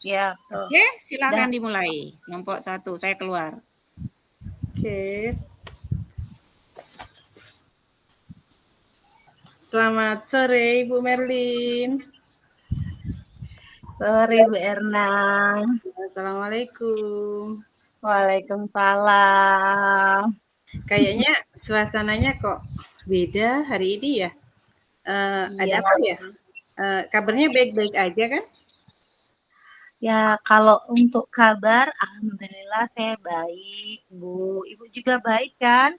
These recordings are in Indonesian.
Ya, betul. Oke, silakan Dan dimulai. Kelompok 1, saya keluar. Oke. Selamat sore Ibu Merlin. sore Bu Erna. Assalamualaikum. Waalaikumsalam. Kayaknya suasananya kok beda hari ini ya. Ada Iya. apa ya? Kabarnya baik-baik aja kan? Ya, kalau untuk kabar, alhamdulillah saya baik, Bu. Ibu juga baik kan?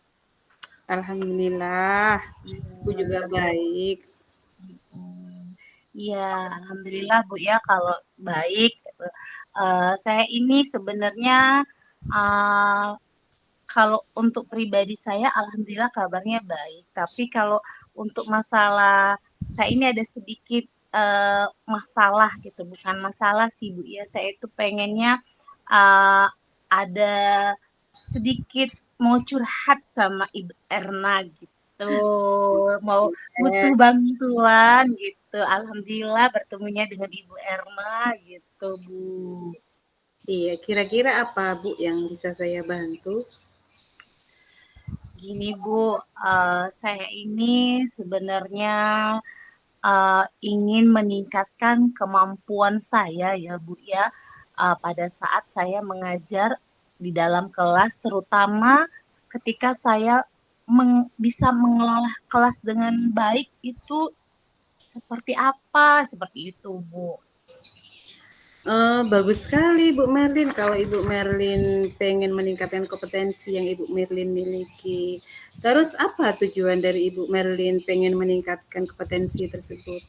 Alhamdulillah. Aku juga baik. Iya, alhamdulillah Bu ya kalau baik. Saya ini sebenarnya uh, kalau untuk pribadi saya, alhamdulillah kabarnya baik. Tapi kalau untuk masalah saya ini ada sedikit masalah gitu, bukan masalah sih Bu ya. Saya itu pengennya uh, ada sedikit mau curhat sama Ibu Erna gitu, mau butuh bantuan gitu. Alhamdulillah bertemunya dengan Ibu Erna gitu Bu. Iya, kira-kira apa Bu yang bisa saya bantu? Gini Bu, saya ini sebenarnya ingin meningkatkan kemampuan saya ya Bu ya, pada saat saya mengajar di dalam kelas, terutama ketika saya bisa mengelola kelas dengan baik itu seperti apa, seperti itu Bu. Bagus sekali Bu Merlin kalau Ibu Merlin pengen meningkatkan kompetensi yang Ibu Merlin miliki. Terus apa tujuan dari Ibu Merlin pengen meningkatkan kompetensi tersebut?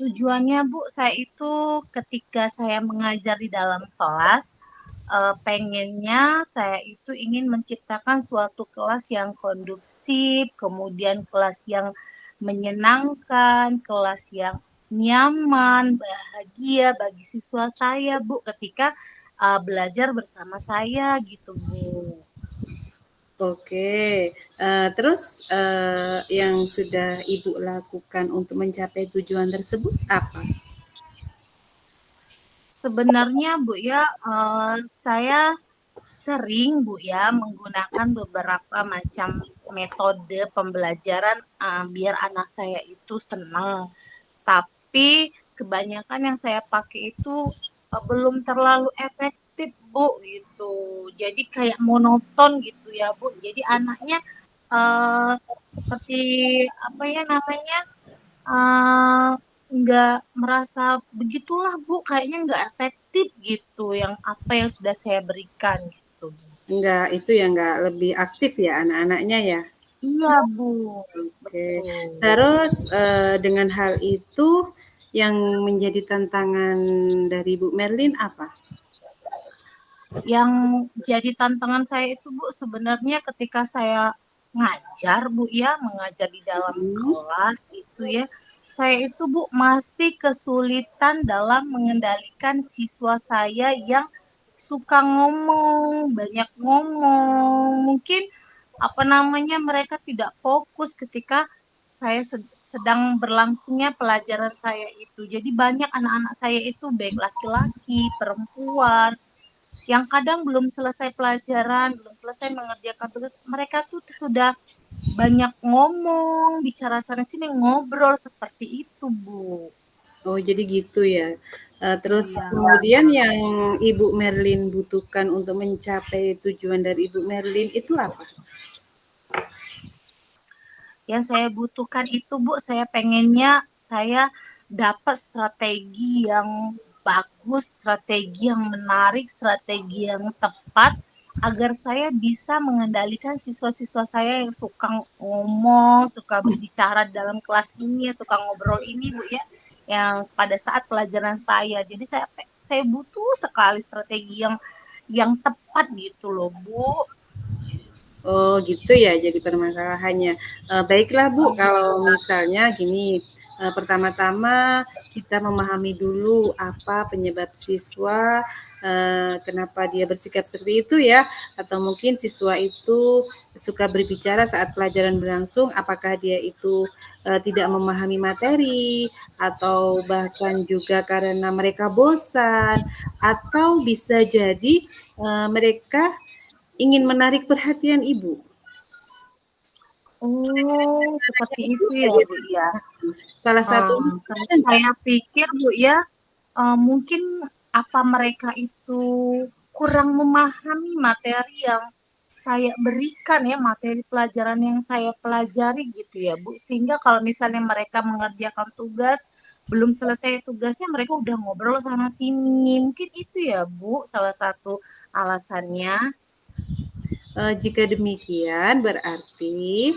Tujuannya Bu, saya itu ketika saya mengajar di dalam kelas, pengennya saya itu ingin menciptakan suatu kelas yang kondusif, kemudian kelas yang menyenangkan, kelas yang nyaman, bahagia bagi siswa saya, Bu, ketika belajar bersama saya gitu, Bu. Oke, terus yang sudah Ibu lakukan untuk mencapai tujuan tersebut apa? Sebenarnya, Bu, ya, saya sering Bu ya menggunakan beberapa macam metode pembelajaran biar anak saya itu senang. Tapi kebanyakan yang saya pakai itu belum terlalu efektif Bu gitu. Jadi kayak monoton gitu ya Bu. Jadi anaknya eh, seperti apa ya namanya eh, nggak merasa begitulah Bu. Kayaknya nggak efektif gitu yang apa yang sudah saya berikan gitu. Enggak, itu ya enggak lebih aktif ya anak-anaknya ya? Iya Bu, Oke, betul. terus dengan hal itu yang menjadi tantangan dari Bu Merlin apa? Yang jadi tantangan saya itu Bu sebenarnya ketika saya ngajar Bu ya, mengajar di dalam Hmm. kelas itu ya, saya itu Bu masih kesulitan dalam mengendalikan siswa saya yang suka ngomong, banyak ngomong. Mungkin apa namanya mereka tidak fokus ketika saya sedang berlangsungnya pelajaran saya itu. Jadi banyak anak-anak saya itu baik laki-laki, perempuan yang kadang belum selesai pelajaran, belum selesai mengerjakan tugas, mereka tuh sudah banyak ngomong, bicara sana sini, ngobrol seperti itu, Bu. Oh, jadi gitu ya. Terus Iya. kemudian yang Ibu Merlin butuhkan untuk mencapai tujuan dari Ibu Merlin itu apa? Yang saya butuhkan itu, Bu, saya pengennya saya dapat strategi yang bagus, strategi yang menarik, strategi yang tepat agar saya bisa mengendalikan siswa-siswa saya yang suka ngomong, suka berbicara dalam kelas ini, suka ngobrol ini, Bu ya, yang pada saat pelajaran saya. Jadi saya butuh sekali strategi yang tepat gitu loh, Bu. Oh, gitu ya jadi permasalahannya. Baiklah Bu, kalau misalnya gini, Pertama-tama kita memahami dulu apa penyebab siswa, kenapa dia bersikap seperti itu ya, atau mungkin siswa itu suka berbicara saat pelajaran berlangsung, apakah dia itu tidak memahami materi, atau bahkan juga karena mereka bosan, atau bisa jadi mereka ingin menarik perhatian ibu. Oh, seperti itu ya, Bu, ya? Salah satunya Kalau saya pikir, Bu, ya, mungkin apa mereka itu kurang memahami materi yang saya berikan ya, materi pelajaran yang saya pelajari gitu ya, Bu. Sehingga kalau misalnya mereka mengerjakan tugas, belum selesai tugasnya mereka udah ngobrol sana sini. Mungkin itu ya, Bu, salah satu alasannya. Jika demikian berarti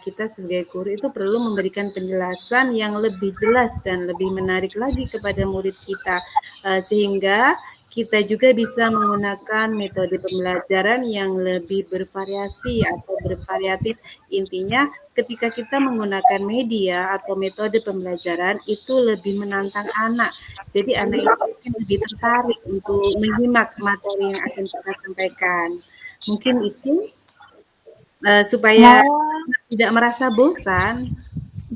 kita sebagai guru itu perlu memberikan penjelasan yang lebih jelas dan lebih menarik lagi kepada murid kita, sehingga kita juga bisa menggunakan metode pembelajaran yang lebih bervariasi atau bervariatif. Intinya ketika kita menggunakan media atau metode pembelajaran itu lebih menantang anak. Jadi anak itu lebih tertarik untuk menyimak materi yang akan kita sampaikan. Mungkin itu supaya Oh, tidak merasa bosan.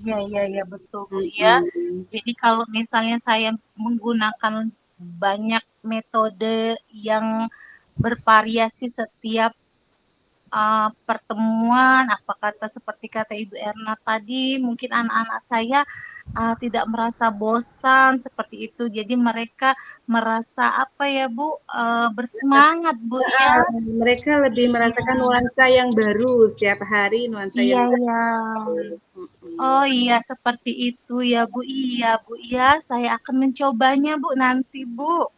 iya, iya, iya, betul, Bu, ya. Mhm. Jadi kalau misalnya saya menggunakan banyak metode yang bervariasi setiap pertemuan, apa kata seperti kata Ibu Erna tadi, mungkin anak-anak saya tidak merasa bosan seperti itu. Jadi mereka merasa apa ya, Bu, bersemangat, Bu, ya. Mereka lebih merasakan Iya, nuansa yang baru setiap hari, nuansa yang iya, baru. iya. Mhm. Oh iya, seperti itu ya, Bu. Iya, Bu. Iya, saya akan mencobanya, Bu, nanti, Bu.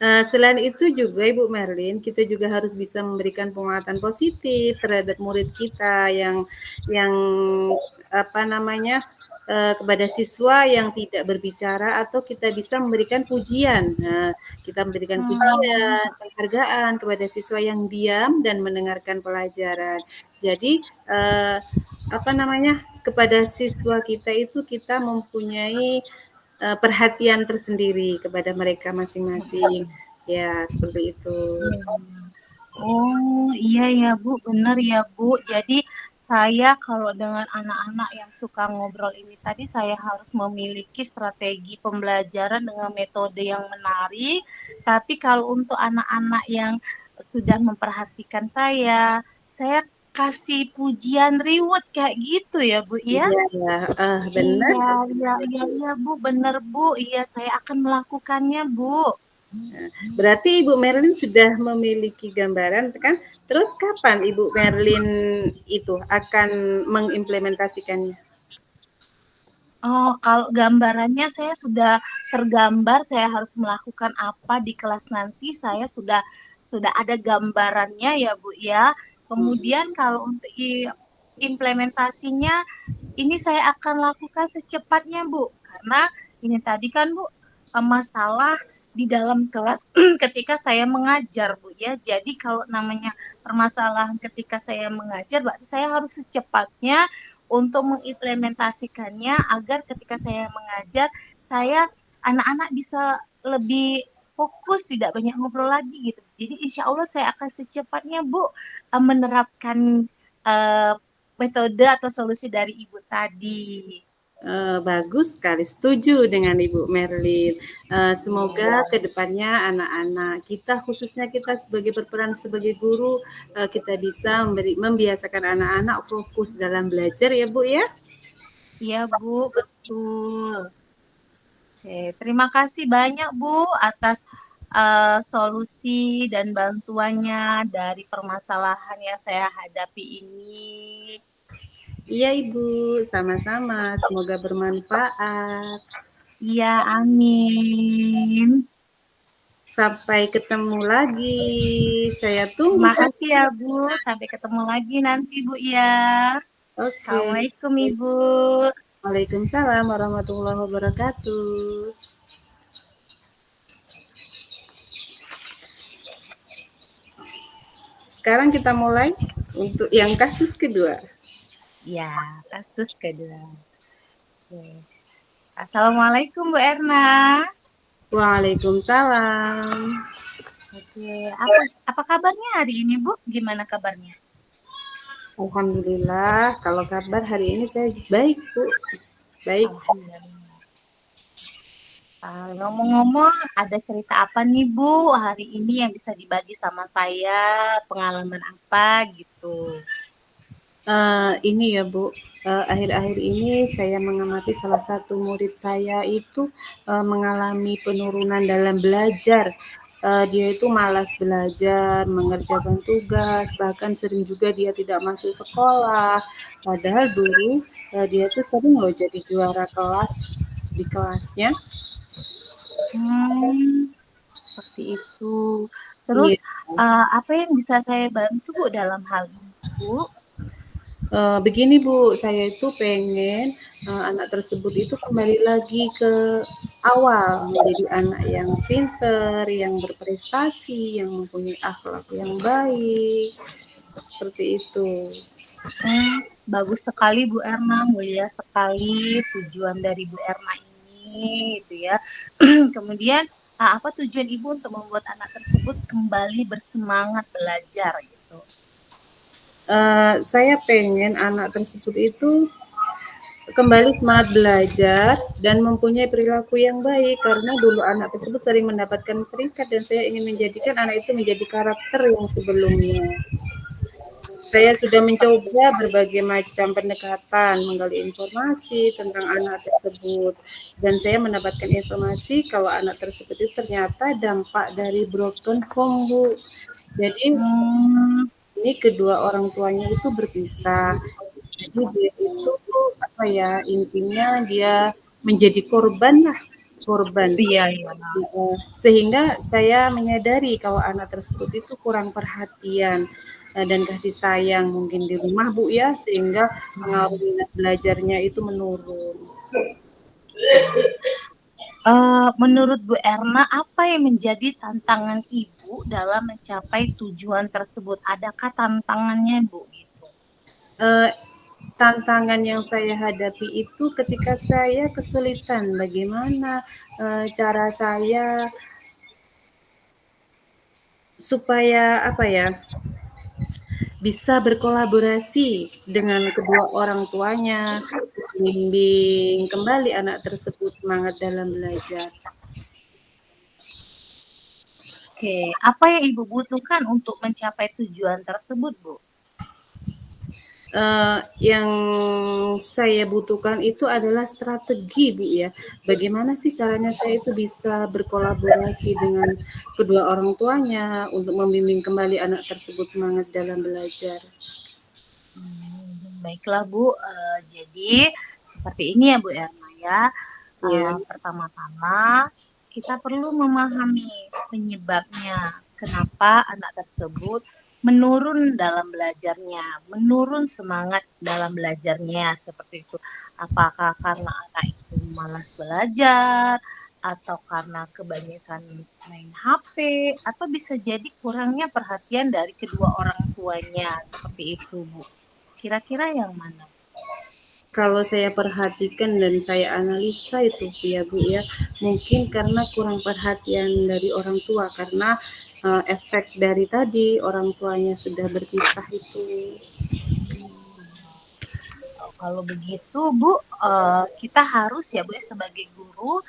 Selain itu juga Ibu Merlin, kita juga harus bisa memberikan penguatan positif terhadap murid kita yang apa namanya kepada siswa yang tidak berbicara atau kita bisa memberikan pujian. Nah, kita memberikan Hmm, pujian, penghargaan kepada siswa yang diam dan mendengarkan pelajaran. Jadi apa namanya kepada siswa kita itu kita mempunyai perhatian tersendiri kepada mereka masing-masing. Ya, seperti itu. iya, iya. Oh, iya ya, Bu. Benar ya, Bu. Jadi saya kalau dengan anak-anak yang suka ngobrol ini tadi, saya harus memiliki strategi pembelajaran dengan metode yang menarik. Tapi kalau untuk anak-anak yang sudah memperhatikan saya kasih pujian reward kayak gitu ya, Bu, ya? Iya, ya, benar. Iya, iya, iya, iya, Bu. Benar, Bu. Iya, saya akan melakukannya, Bu. Berarti Ibu Merlin sudah memiliki gambaran kan? Terus kapan Ibu Merlin itu akan mengimplementasikannya? Oh, kalau gambarannya saya sudah tergambar, saya harus melakukan apa di kelas nanti, saya sudah ada gambarannya ya, Bu, ya. Hmm. Kemudian kalau untuk implementasinya, ini saya akan lakukan secepatnya, Bu. Karena ini tadi kan, Bu, masalah di dalam kelas ketika saya mengajar, Bu, ya. Jadi kalau namanya permasalahan ketika saya mengajar, berarti saya harus secepatnya untuk mengimplementasikannya agar ketika saya mengajar, anak-anak bisa lebih fokus, tidak banyak ngobrol lagi gitu. Jadi insya Allah saya akan secepatnya, Bu, menerapkan eh, metode atau solusi dari Ibu tadi. Bagus sekali, setuju dengan Ibu Merlin. Semoga Iya, kedepannya anak-anak kita, khususnya kita sebagai berperan sebagai guru, kita bisa membiasakan anak-anak fokus dalam belajar ya Bu ya. iya Bu, betul. Oke, terima kasih banyak Bu atas solusi dan bantuannya dari permasalahan yang saya hadapi ini. Iya Ibu, sama-sama. Semoga bermanfaat. Iya, amin. Sampai ketemu lagi. Saya tunggu Terima kan. kasih ya Bu. Sampai ketemu lagi nanti Bu ya. Oke. Assalamualaikum Ibu. Waalaikumsalam warahmatullahi wabarakatuh. Sekarang kita mulai untuk yang kasus kedua. Ya, kasus kedua. Oke. Assalamualaikum Bu Erna. Waalaikumsalam. Oke, apa kabarnya hari ini Bu? Gimana kabarnya? Alhamdulillah, kalau kabar hari ini saya baik, Bu. Baik. Alhamdulillah. Ngomong-ngomong, ada cerita apa nih Bu hari ini yang bisa dibagi sama saya? Pengalaman apa gitu? Ini ya, Bu, akhir-akhir ini saya mengamati salah satu murid saya itu, mengalami penurunan dalam belajar. Dia itu malas belajar, mengerjakan tugas, bahkan sering juga dia tidak masuk sekolah. Padahal dulu, dia tuh sering loh jadi juara kelas di kelasnya. Seperti itu. Terus Iya. apa yang bisa saya bantu Bu dalam hal ini Bu? Begini Bu, saya itu pengen, anak tersebut itu kembali lagi ke awal, menjadi anak yang pinter, yang berprestasi, yang mempunyai akhlak yang baik, seperti itu. Bagus sekali Bu Erna, mulia sekali tujuan dari Bu Erna ini, gitu ya. Kemudian apa tujuan Ibu untuk membuat anak tersebut kembali bersemangat belajar gitu? Saya pengen anak tersebut itu kembali semangat belajar dan mempunyai perilaku yang baik, karena dulu anak tersebut sering mendapatkan peringkat dan saya ingin menjadikan anak itu menjadi karakter yang sebelumnya. Saya sudah mencoba berbagai macam pendekatan, menggali informasi tentang anak tersebut, dan saya mendapatkan informasi kalau anak tersebut itu ternyata dampak dari broken home, Bu. Jadi ini kedua orang tuanya itu berpisah. Jadi dia itu apa ya, intinya dia menjadi korban lah, korban. Iya, iya. Sehingga saya menyadari kalau anak tersebut itu kurang perhatian dan kasih sayang mungkin di rumah Bu ya, sehingga pengaruh minat belajarnya itu menurun. Menurut Bu Erna, apa yang menjadi tantangan Ibu dalam mencapai tujuan tersebut? Adakah tantangannya Bu? Gitu. Tantangan yang saya hadapi itu ketika saya kesulitan bagaimana cara saya supaya apa ya, bisa berkolaborasi dengan kedua orang tuanya, membimbing kembali anak tersebut semangat dalam belajar. Oke, apa yang Ibu butuhkan untuk mencapai tujuan tersebut, Bu? Yang saya butuhkan itu adalah strategi, Bu ya. Bagaimana sih caranya saya itu bisa berkolaborasi dengan kedua orang tuanya untuk membimbing kembali anak tersebut semangat dalam belajar. Baiklah Bu, jadi seperti ini ya Bu Erna ya. Yes. Pertama-tama kita perlu memahami penyebabnya. Kenapa anak tersebut menurun dalam belajarnya, menurun semangat dalam belajarnya seperti itu. Apakah karena anak itu malas belajar, atau karena kebanyakan main HP, atau bisa jadi kurangnya perhatian dari kedua orang tuanya seperti itu Bu. Kira-kira yang mana? Kalau saya perhatikan dan saya analisa itu ya Bu ya, mungkin karena kurang perhatian dari orang tua, karena efek dari tadi orang tuanya sudah berpisah itu. Kalau begitu Bu, kita harus ya Bu ya sebagai guru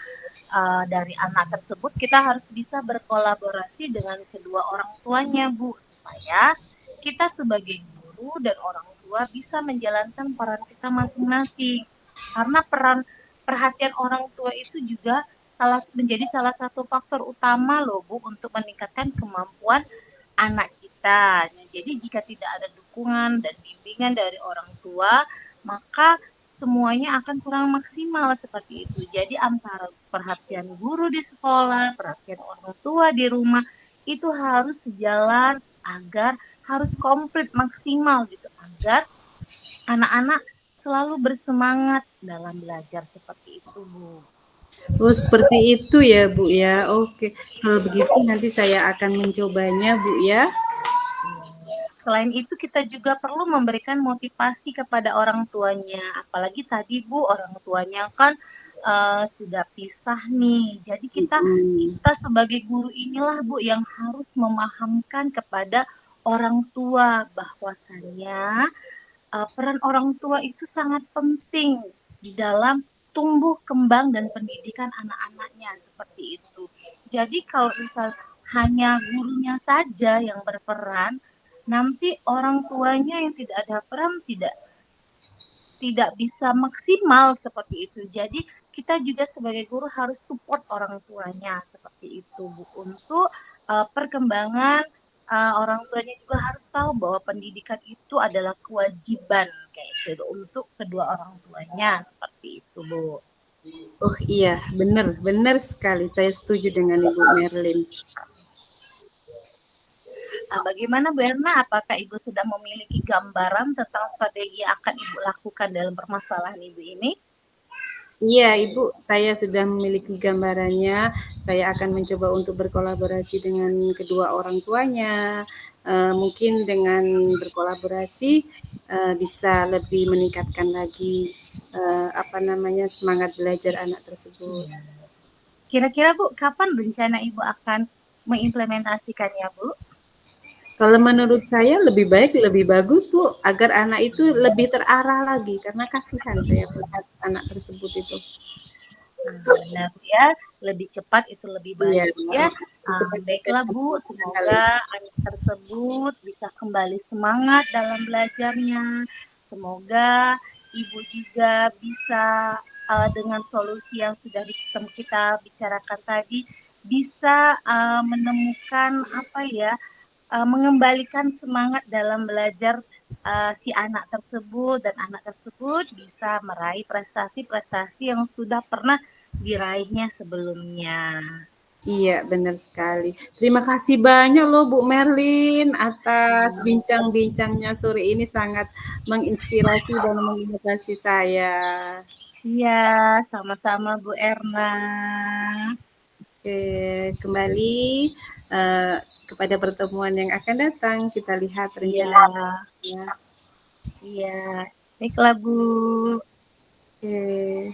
dari anak tersebut kita harus bisa berkolaborasi dengan kedua orang tuanya Bu, supaya kita sebagai guru dan orang tua bisa menjalankan peran kita masing-masing. Karena perhatian orang tua itu juga menjadi salah satu faktor utama loh Bu untuk meningkatkan kemampuan anak kita. Nah, jadi jika tidak ada dukungan dan bimbingan dari orang tua, maka semuanya akan kurang maksimal seperti itu. Jadi antara perhatian guru di sekolah, perhatian orang tua di rumah, itu harus sejalan agar harus komplit maksimal gitu, agar anak-anak selalu bersemangat dalam belajar seperti itu, Bu. Oh, seperti itu ya, Bu ya. Oke, kalau begitu nanti saya akan mencobanya, Bu ya. Selain itu kita juga perlu memberikan motivasi kepada orang tuanya, apalagi tadi Bu, orang tuanya kan, sudah pisah nih. Jadi kita Mhm. kita sebagai guru inilah Bu yang harus memahamkan kepada orang tua bahwasannya, peran orang tua itu sangat penting di dalam tumbuh kembang dan pendidikan anak-anaknya, seperti itu. Jadi kalau misal hanya gurunya saja yang berperan, nanti orang tuanya yang tidak ada peran tidak bisa maksimal seperti itu. Jadi kita juga sebagai guru harus support orang tuanya seperti itu Bu untuk perkembangan orang tuanya juga harus tahu bahwa pendidikan itu adalah kewajiban kayak gitu untuk kedua orang tuanya seperti itu Bu. Oh iya, benar, benar sekali. Saya setuju dengan Ibu Merlin. Bagaimana Bu Erna? Apakah Ibu sudah memiliki gambaran tentang strategi yang akan Ibu lakukan dalam permasalahan Ibu ini? Iya, Ibu, saya sudah memiliki gambarannya. Saya akan mencoba untuk berkolaborasi dengan kedua orang tuanya. Mungkin dengan berkolaborasi bisa lebih meningkatkan lagi semangat belajar anak tersebut. Iya. Kira-kira Bu, kapan rencana Ibu akan mengimplementasikannya Bu? Kalau menurut saya lebih baik, lebih bagus Bu, agar anak itu lebih terarah lagi, karena kasihan saya melihat anak tersebut itu. Benar ya, lebih cepat itu lebih Iya, baik ya. cepat bisa Baiklah Bu, melakukan hal semoga itu. anak tersebut bisa kembali semangat dalam belajarnya. Semoga Ibu juga bisa dengan solusi yang sudah kita bicarakan tadi bisa menemukan apa ya, mengembalikan semangat dalam belajar si anak tersebut dan anak tersebut bisa meraih prestasi-prestasi yang sudah pernah diraihnya sebelumnya. Iya, benar sekali. Terima kasih banyak loh Bu Merlin atas bincang-bincangnya sore ini sangat menginspirasi dan memotivasi saya. Iya, sama-sama Bu Erna. Oke, kembali kepada pertemuan yang akan datang, kita lihat Iya, rencananya. iya. Baiklah Bu. Oke.